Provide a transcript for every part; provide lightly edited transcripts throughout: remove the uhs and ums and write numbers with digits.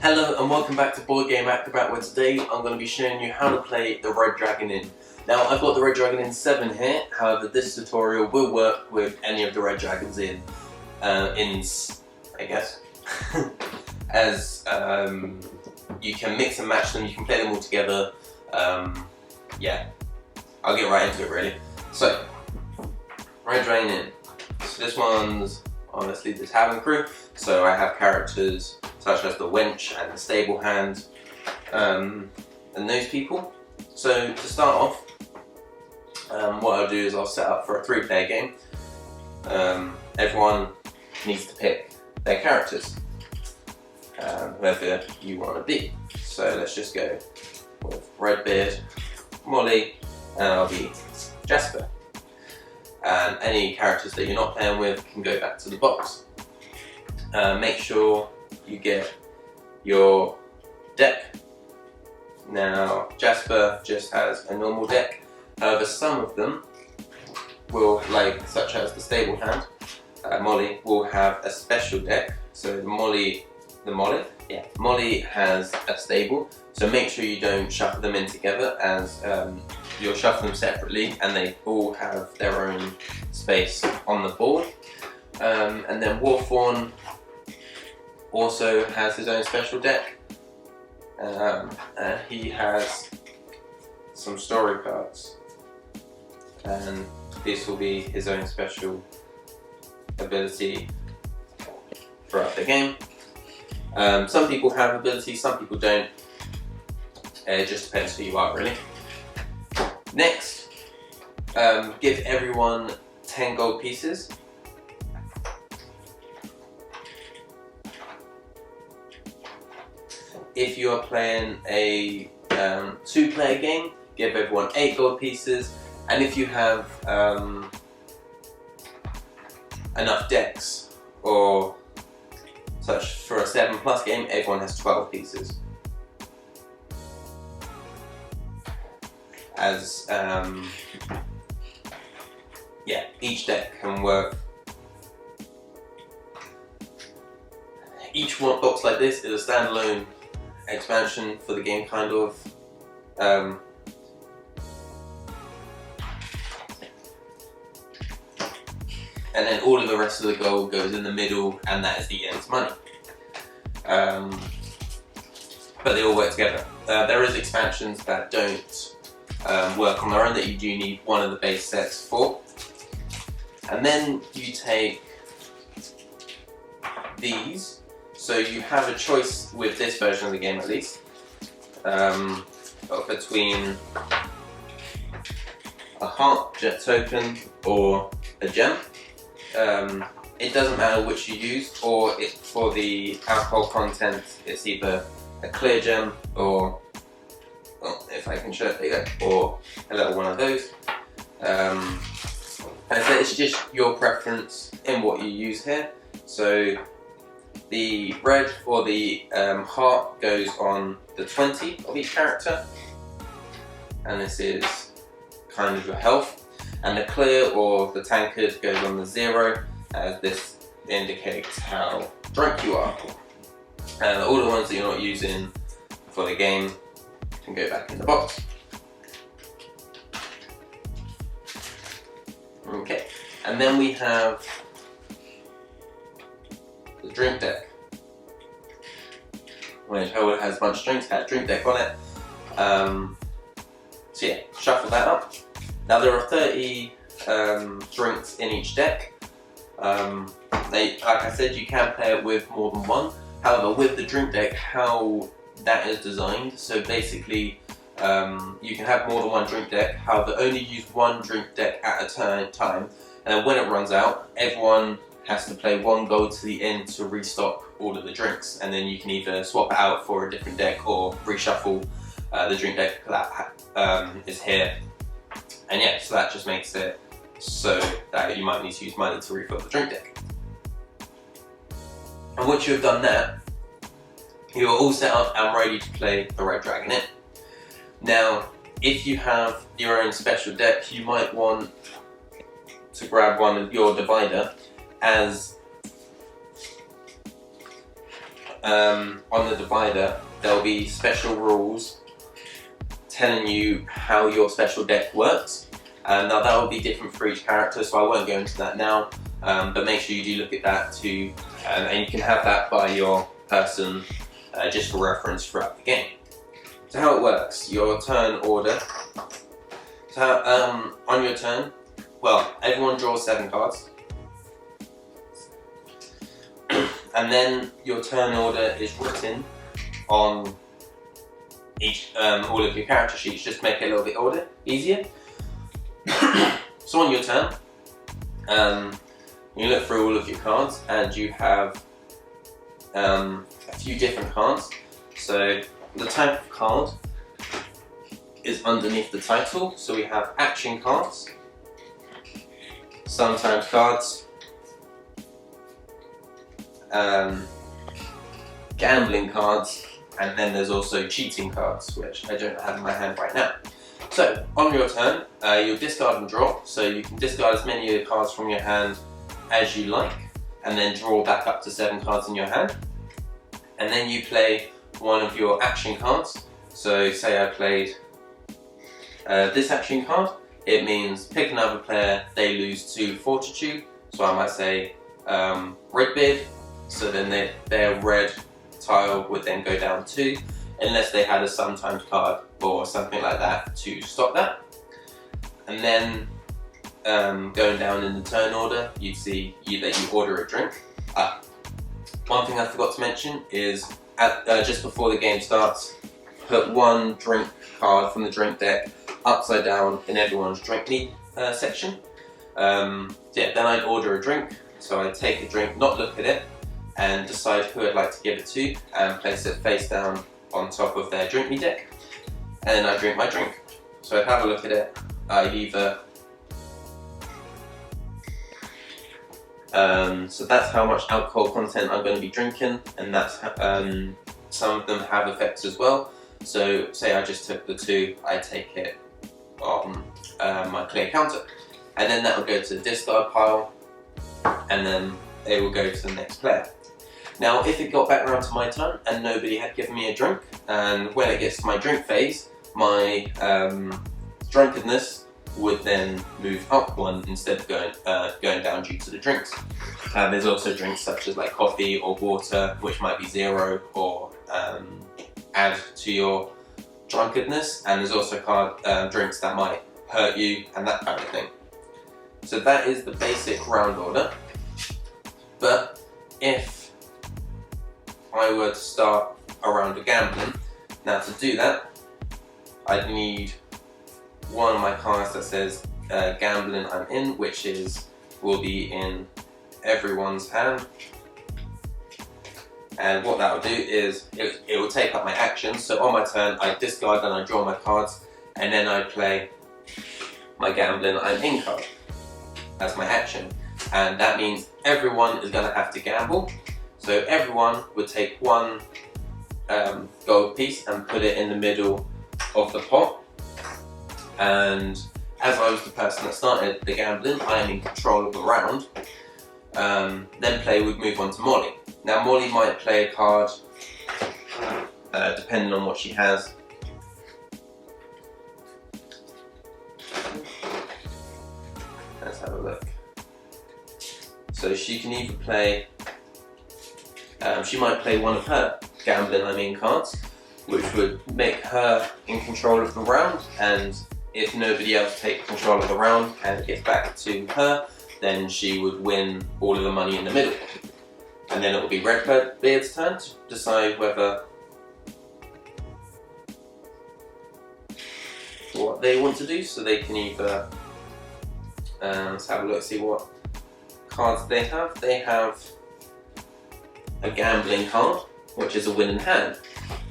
Hello and welcome back to Board Game Acrobat, where today I'm going to be showing you how to play the Red Dragon Inn. Now I've got the Red Dragon Inn 7 here, however this tutorial will work with any of the Red Dragons inns, I guess. As you can mix and match them, you can play them all together. Yeah, I'll get right into it really. So, Red Dragon Inn. So this one's honestly the tavern crew, so I have characters such as the wench and the stable hand, and those people. So to start off, what I'll do is I'll set up for a 3-player game. Everyone needs to pick their characters, whoever you want to be. So let's just go with Redbeard, Molly, and I'll be Jasper. And any characters that you're not playing with can go back to the box. Make sure you get your deck. Now Jasper just has a normal deck, however some of them will, such as the stable hand, Molly will have a special deck. So Molly has a stable, so make sure you don't shuffle them in together, as you'll shuffle them separately and they all have their own space on the board. And then Warfawn also has his own special deck. He has some story cards, and this will be his own special ability throughout the game. Some people have abilities, some people don't. It just depends who you are really. Next, give everyone 10 gold pieces. If you are playing a 2-player game, give everyone 8 gold pieces, and if you have enough decks or such for a 7+ game, everyone has 12 pieces. As each deck can work. Each one box like this is a standalone expansion for the game, kind of. And then all of the rest of the gold goes in the middle, and that is the end's money. But they all work together. There is expansions that don't work on their own, that you do need one of the base sets for. And then you take these. So you have a choice with this version of the game, at least, between a heart jet token or a gem. It doesn't matter which you use, or for the alcohol content, it's either a clear gem or, well, if I can show it, there you go, or a little one of those. And so it's just your preference in what you use here. So the red or the heart goes on the 20 of each character, and this is kind of your health. And the clear or the tankard goes on the 0, as this indicates how drunk you are. And all the ones that you're not using for the game can go back in the box. Okay, and then we have the drink deck, which has a bunch of drinks, has a drink deck on it. So yeah, shuffle that up. Now there are 30 drinks in each deck. Like I said, you can play it with more than one. However, with the drink deck, how that is designed, so basically you can have more than one drink deck, however only use one drink deck at a time, and then when it runs out, everyone has to play 1 gold to the end to restock all of the drinks, and then you can either swap it out for a different deck or reshuffle the drink deck that is here. And yeah, so that just makes it so that you might need to use money to refill the drink deck. And once you have done that, you are all set up and ready to play the Red Dragon Inn. Now, if you have your own special deck, you might want to grab one of your divider, as on the divider, there'll be special rules telling you how your special deck works. Now that will be different for each character, so I won't go into that now, but make sure you do look at that too, and you can have that by your person just for reference throughout the game. So how it works, your turn order. So on your turn, well, everyone draws 7 cards. And then your turn order is written on each all of your character sheets, just to make it a little bit easier. So on your turn, you look through all of your cards and you have a few different cards. So the type of card is underneath the title. So we have action cards, sometimes cards, gambling cards, and then there's also cheating cards, which I don't have in my hand right now. So on your turn, you'll discard and draw. So you can discard as many of the cards from your hand as you like, and then draw back up to 7 cards in your hand. And then you play one of your action cards. So say I played this action card, it means pick another player, they lose 2 fortitude. So I might say Redbeard, so then their red tile would then go down 2, unless they had a sometimes card or something like that to stop that. And then going down in the turn order, you'd see that you order a drink. One thing I forgot to mention is just before the game starts, put 1 drink card from the drink deck upside down in everyone's drink need section. Then I'd order a drink, so I'd take a drink, not look at it, and decide who I'd like to give it to, and place it face down on top of their drink me deck, and then I drink my drink. So I'd have a look at it, I'd either so that's how much alcohol content I'm going to be drinking, and that's some of them have effects as well. So say I just took the 2, I take it on my clear counter, and then that will go to the discard pile, and then it will go to the next player. Now if it got back around to my turn and nobody had given me a drink, and when it gets to my drink phase, my drunkenness would then move up 1 instead of going down due to the drinks. There's also drinks such as like coffee or water, which might be 0 or add to your drunkenness, and there's also drinks that might hurt you and that kind of thing. So that is the basic round order. But if I were to start a round of gambling, now to do that, I'd need one of my cards that says gambling I'm in, which will be in everyone's hand. And what that will do is it will take up my actions. So on my turn, I discard and I draw my cards, and then I play my gambling I'm in card as my action. And that means everyone is going to have to gamble. So everyone would take 1 gold piece and put it in the middle of the pot. And as I was the person that started the gambling, I am in control of the round. Then play would move on to Molly. Now Molly might play a card, depending on what she has. Let's have a look. So she can either play, she might play one of her gambling I'm in cards, which would make her in control of the round, and if nobody else takes control of the round and it gets back to her, then she would win all of the money in the middle. And then it will be Redbeard's turn to decide what they want to do. So they can either, let's have a look, see what cards they have. They have a gambling card, which is a winning hand.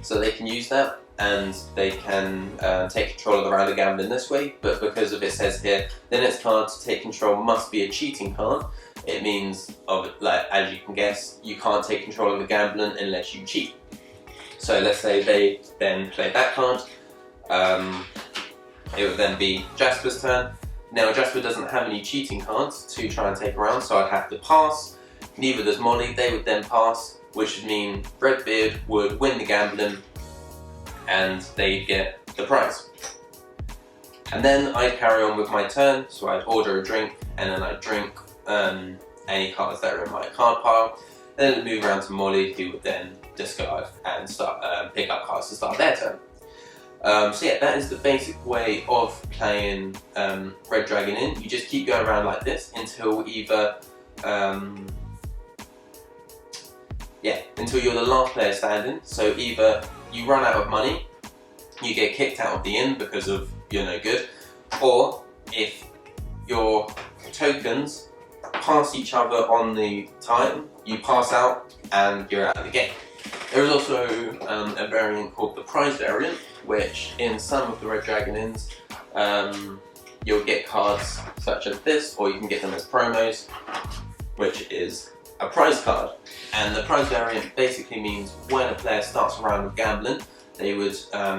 So they can use that, and they can take control of the round of gambling this way, but because of it says here, the next card to take control must be a cheating card. It means, as you can guess, you can't take control of the gambling unless you cheat. So let's say they then play that card, it would then be Jasper's turn. Now Jasper doesn't have any cheating cards to try and take around, so I'd have to pass. Neither does Molly, they would then pass, which would mean Redbeard would win the gambling and they'd get the prize. And then I'd carry on with my turn, so I'd order a drink and then I'd drink any cards that are in my card pile. Then it'd move around to Molly, who would then discard and start pick up cards to start their turn. So yeah, that is the basic way of playing Red Dragon Inn. You just keep going around like this until either until you're the last player standing. So either you run out of money, you get kicked out of the inn because of you're no good, or if your tokens pass each other on the time, you pass out and you're out of the game. There is also a variant called the prize variant, which in some of the Red Dragon Inns you'll get cards such as this, or you can get them as promos, which is a prize card. And the prize variant basically means when a player starts a round of gambling, they would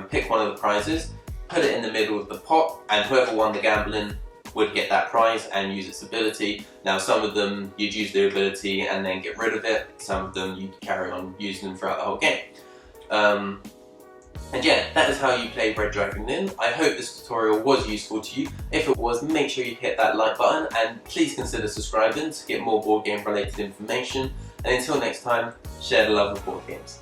pick one of the prizes, put it in the middle of the pot, and whoever won the gambling would get that prize and use its ability. Now some of them you'd use the ability and then get rid of it, some of them you'd carry on using them throughout the whole game. And yeah, that is how you play Red Dragon Inn. I hope this tutorial was useful to you. If it was, make sure you hit that like button and please consider subscribing to get more board game related information. And until next time, share the love of board games.